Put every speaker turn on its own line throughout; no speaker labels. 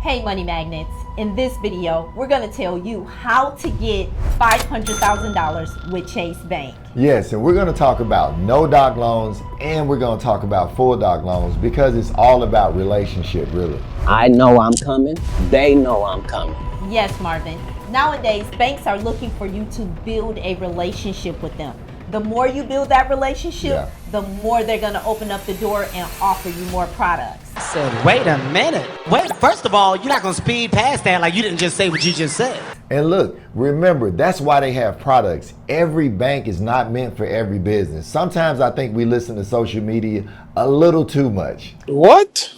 Hey Money Magnets, in this video, we're going to tell you how to get $500,000 with Chase Bank.
Yes, and we're going to talk about no doc loans and we're going to talk about full doc loans because it's all about relationship, really.
I know I'm coming. They know I'm coming.
Yes, Marvin. Nowadays, banks are looking for you to build a relationship with them. The more you build that relationship, the more they're going to open up the door and offer you more products.
I said, wait a minute. Wait, first of all, you're not going to speed past that like you didn't just say what you just said.
And look, remember, that's why they have products. Every bank is not meant for every business. Sometimes I think we listen to social media a little too much.
What?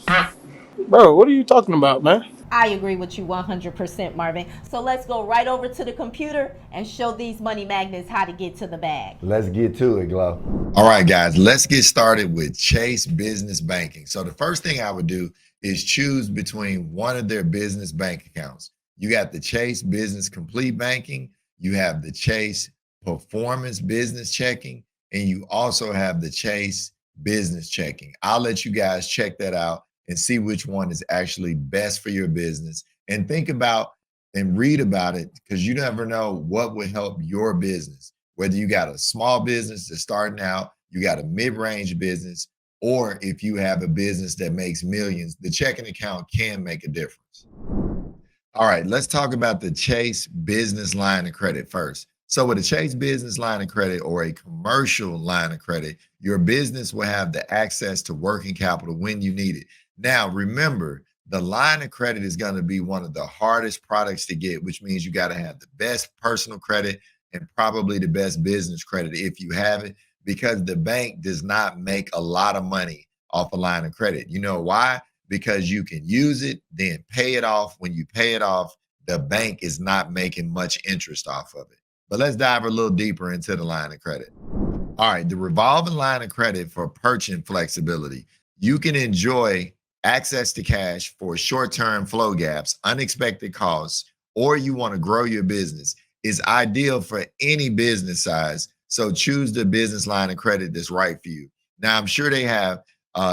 Bro, what are you talking about, man?
I agree with you 100%, Marvin. So let's go right over to the computer and show these money magnets how to get to the bag.
Let's get to it, Glo. All right, guys, let's get started with Chase Business Banking. So the first thing I would do is choose between one of their business bank accounts. You got the Chase Business Complete Banking, you have the Chase Performance Business Checking, and you also have the Chase Business Checking. I'll let you guys check that out and see which one is actually best for your business. And think about and read about it because you never know what would help your business. Whether you got a small business that's starting out, you got a mid-range business, or if you have a business that makes millions, the checking account can make a difference. All right, let's talk about the Chase Business Line of Credit first. So with a Chase Business Line of Credit or a commercial line of credit, your business will have the access to working capital when you need it. Now, remember, the line of credit is going to be one of the hardest products to get, which means you got to have the best personal credit and probably the best business credit if you have it, because the bank does not make a lot of money off a line of credit. You know why? Because you can use it, then pay it off. When you pay it off, the bank is not making much interest off of it. But let's dive a little deeper into the line of credit. All right, the revolving line of credit for purchasing flexibility. You can enjoy access to cash for short-term flow gaps, unexpected costs, or you want to grow your business. Is ideal for any business size. So choose the business line of credit that's right for you. Now, I'm sure they have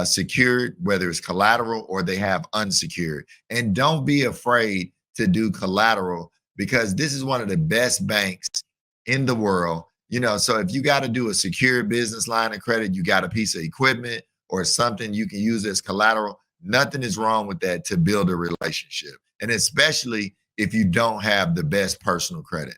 secured, whether it's collateral or they have unsecured. And don't be afraid to do collateral because this is one of the best banks in the world. You know, so if you got to do a secure business line of credit, you got a piece of equipment or something you can use as collateral, nothing is wrong with that to build a relationship. And especially if you don't have the best personal credit.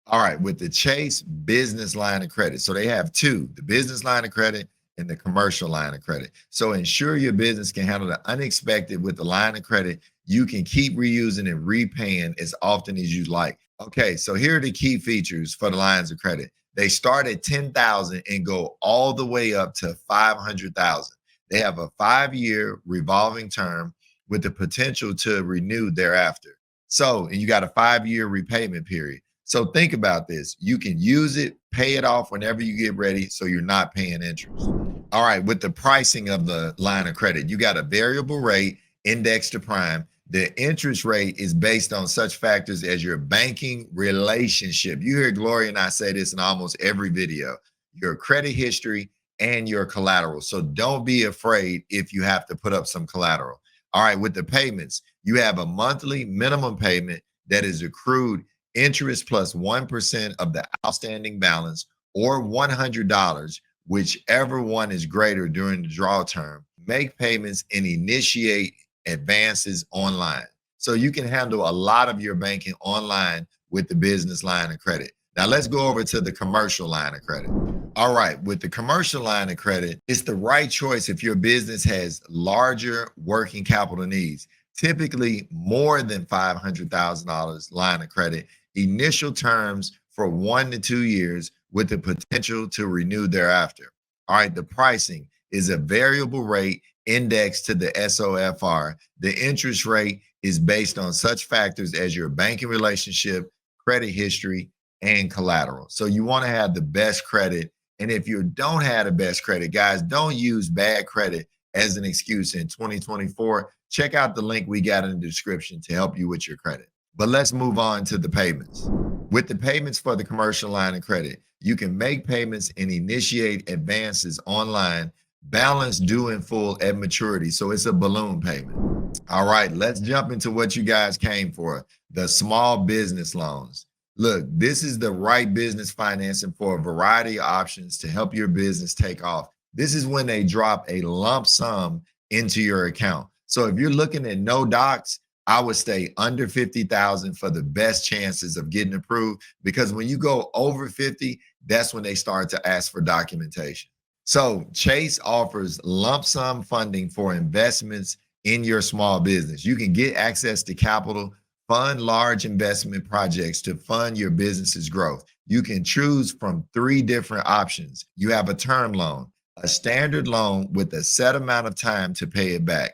All right, with the Chase Business Line of Credit. So they have two, the business line of credit and the commercial line of credit. So ensure your business can handle the unexpected with the line of credit. You can keep reusing and repaying as often as you like. Okay, so here are the key features for the lines of credit. They start at $10,000 and go all the way up to $500,000. They have a 5-year revolving term with the potential to renew thereafter. So, and you got a 5-year repayment period. So think about this. You can use it, pay it off whenever you get ready so you're not paying interest. All right, with the pricing of the line of credit, you got a variable rate indexed to prime. The interest rate is based on such factors as your banking relationship. You hear Gloria and I say this in almost every video. Your credit history and your collateral. So don't be afraid if you have to put up some collateral. All right, with the payments, you have a monthly minimum payment that is accrued interest plus 1% of the outstanding balance or $100, whichever one is greater during the draw term. Make payments and initiate advances online. So you can handle a lot of your banking online with the business line of credit. Now let's go over to the commercial line of credit. All right, with the commercial line of credit, it's the right choice if your business has larger working capital needs, typically more than $500,000 line of credit, initial terms for 1 to 2 years with the potential to renew thereafter. All right, the pricing is a variable rate indexed to the SOFR. The interest rate is based on such factors as your banking relationship, credit history, and collateral. So you want to have the best credit. And if you don't have the best credit, guys, don't use bad credit as an excuse in 2024. Check out the link we got in the description to help you with your credit. But let's move on to the payments. With the payments for the commercial line of credit, you can make payments and initiate advances online balance due in full at maturity. So it's a balloon payment. All right, let's jump into what you guys came for, the small business loans. Look, this is the right business financing for a variety of options to help your business take off. This is when they drop a lump sum into your account. So if you're looking at no docs, I would stay under 50,000 for the best chances of getting approved, because when you go over 50, that's when they start to ask for documentation. So Chase offers lump sum funding for investments in your small business. You can get access to capital, fund large investment projects to fund your business's growth. You can choose from 3 different options. You have a term loan, a standard loan with a set amount of time to pay it back.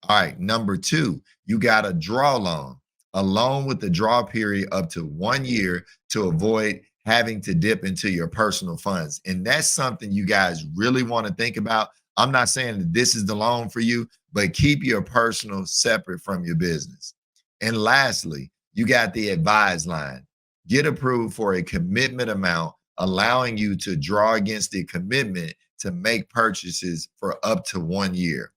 All right, number 2, you got a draw loan, a loan with the draw period up to 1 year to avoid having to dip into your personal funds. And that's something you guys really want to think about. I'm not saying that this is the loan for you, but keep your personal separate from your business. And lastly, you got the advised line. Get approved for a commitment amount, allowing you to draw against the commitment to make purchases for up to 1 year.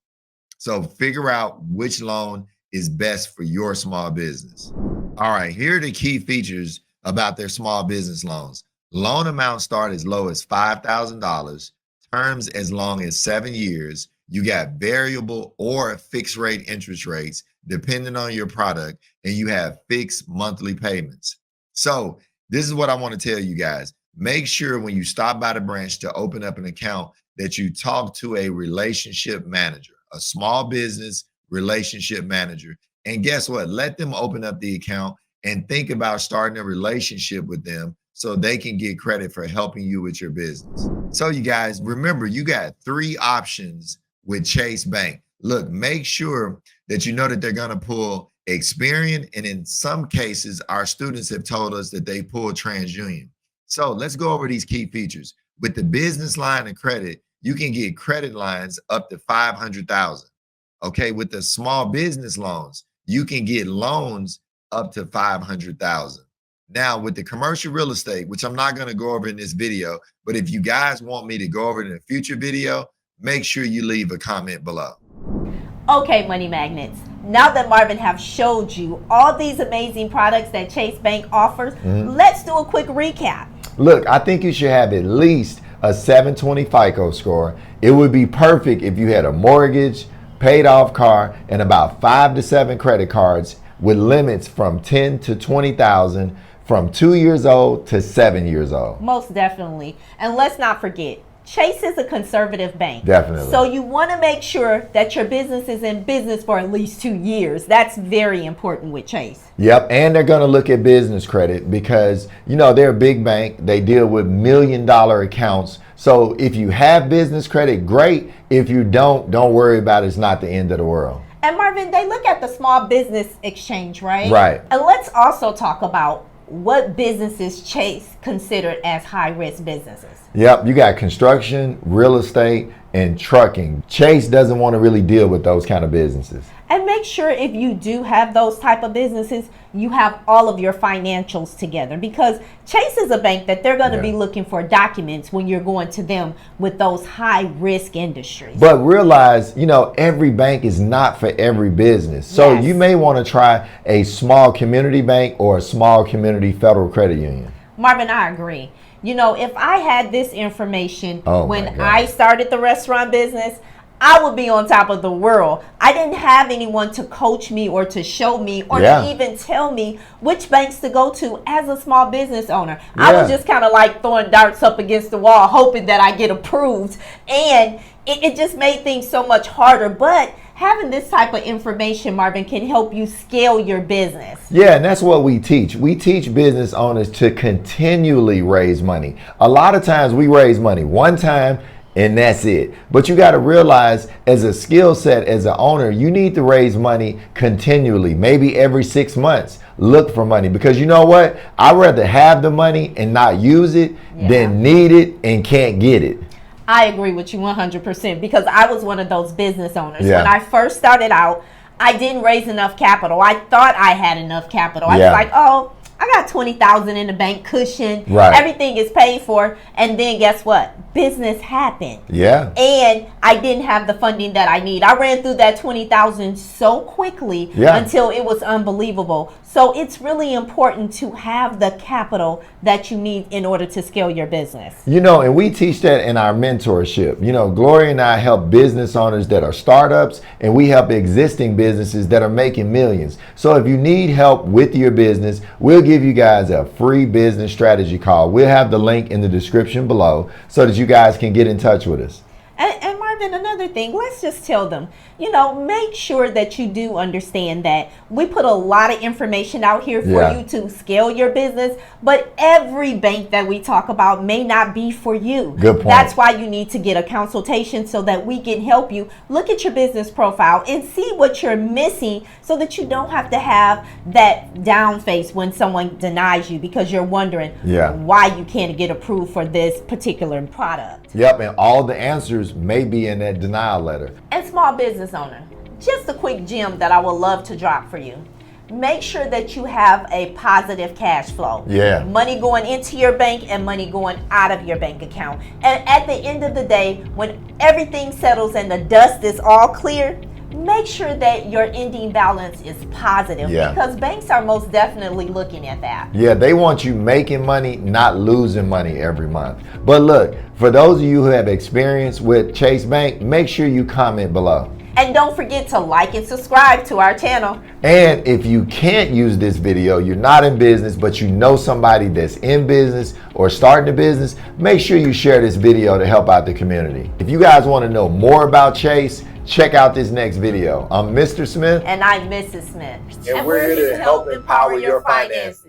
So figure out which loan is best for your small business. All right, here are the key features about their small business loans. Loan amounts start as low as $5,000, terms as long as 7 years. You got variable or fixed rate interest rates depending on your product, and you have fixed monthly payments. So this is what I want to tell you guys. Make sure when you stop by the branch to open up an account that you talk to a relationship manager, a small business relationship manager. And guess what? Let them open up the account and think about starting a relationship with them so they can get credit for helping you with your business. So you guys, remember, you got 3 options with Chase Bank. Look, make sure that you know that they're going to pull Experian, and in some cases, our students have told us that they pull TransUnion. So let's go over these key features. With the business line of credit, you can get credit lines up to $500,000. Okay, with the small business loans, you can get loans up to $500,000. Now, with the commercial real estate, which I'm not going to go over in this video, but if you guys want me to go over it in a future video, make sure you leave a comment below.
Okay, Money Magnets. Now that Marvin have showed you all these amazing products that Chase Bank offers, let's do a quick recap.
Look, I think you should have at least a 720 FICO score. It would be perfect if you had a mortgage, paid off car, and about 5 to 7 credit cards with limits from 10 to 20,000 from 2 years old to 7 years old.
Most definitely. And let's not forget, Chase is a conservative bank.
Definitely.
So you want to make sure that your business is in business for at least 2 years. That's very important with Chase.
Yep, and they're going to look at business credit because, you know, they're a big bank. They deal with $1 million accounts. So if you have business credit, great. If you don't worry about it. It's not the end of the world.
And Marvin, they look at the small business exchange, right?
Right.
And let's also talk about what businesses Chase considered as high-risk businesses.
Yep, you got construction, real estate, and trucking. Chase doesn't want to really deal with those kind of businesses.
And make sure if you do have those type of businesses, you have all of your financials together, because Chase is a bank that they're going to be looking for documents when you're going to them with those high risk industries.
But realize, you know, every bank is not for every business. So you may want to try a small community bank or a small community federal credit union.
Marvin, I agree. You know, if I had this information when I started the restaurant business, I would be on top of the world. I didn't have anyone to coach me or to show me or to even tell me which banks to go to as a small business owner. I was just kind of like throwing darts up against the wall, hoping that I get approved. And it just made things so much harder. But having this type of information, Marvin, can help you scale your business. Yeah,
and that's what we teach. We teach business owners to continually raise money. A lot of times we raise money one time and that's it. But you got to realize, as a skill set, as an owner, you need to raise money continually, maybe every 6 months. Look for money, because you know what? I'd rather have the money and not use it than need it and can't get it.
I agree with you 100%, because I was one of those business owners. When I first started out, I didn't raise enough capital. I thought I had enough capital. I was like, oh, I I got $20,000 in the bank cushion.
Right.
Everything is paid for. And then guess what? Business happened.
Yeah.
And I didn't have the funding that I need. I ran through that $20,000 so quickly until it was unbelievable. So it's really important to have the capital that you need in order to scale your business.
You know, and we teach that in our mentorship. You know, Gloria and I help business owners that are startups, and we help existing businesses that are making millions. So if you need help with your business, we'll give you guys a free business strategy call. We'll have the link in the description below so that you guys can get in touch with us.
And Marvin, another thing, let's just tell them, you know, make sure that you do understand that we put a lot of information out here for you to scale your business, but every bank that we talk about may not be for you.
Good point.
That's why you need to get a consultation so that we can help you look at your business profile and see what you're missing so that you don't have to have that down face when someone denies you because you're wondering why you can't get approved for this particular product.
Yep, and all the answers may be in that denial letter.
And small business owner, just a quick gem that I would love to drop for you. Make sure that you have a positive cash flow.
Yeah.
Money going into your bank and money going out of your bank account. And at the end of the day, when everything settles and the dust is all clear, make sure that your ending balance is positive because banks are most definitely looking at that.
Yeah, they want you making money, not losing money every month. But look, for those of you who have experience with Chase Bank, make sure you comment below.
And don't forget to like and subscribe to our channel.
And if you can't use this video, you're not in business, but you know somebody that's in business or starting a business, make sure you share this video to help out the community. If you guys want to know more about Chase, check out this next video. I'm Mr. Smith.
And I'm Mrs. Smith.
And we're here to help empower your finances.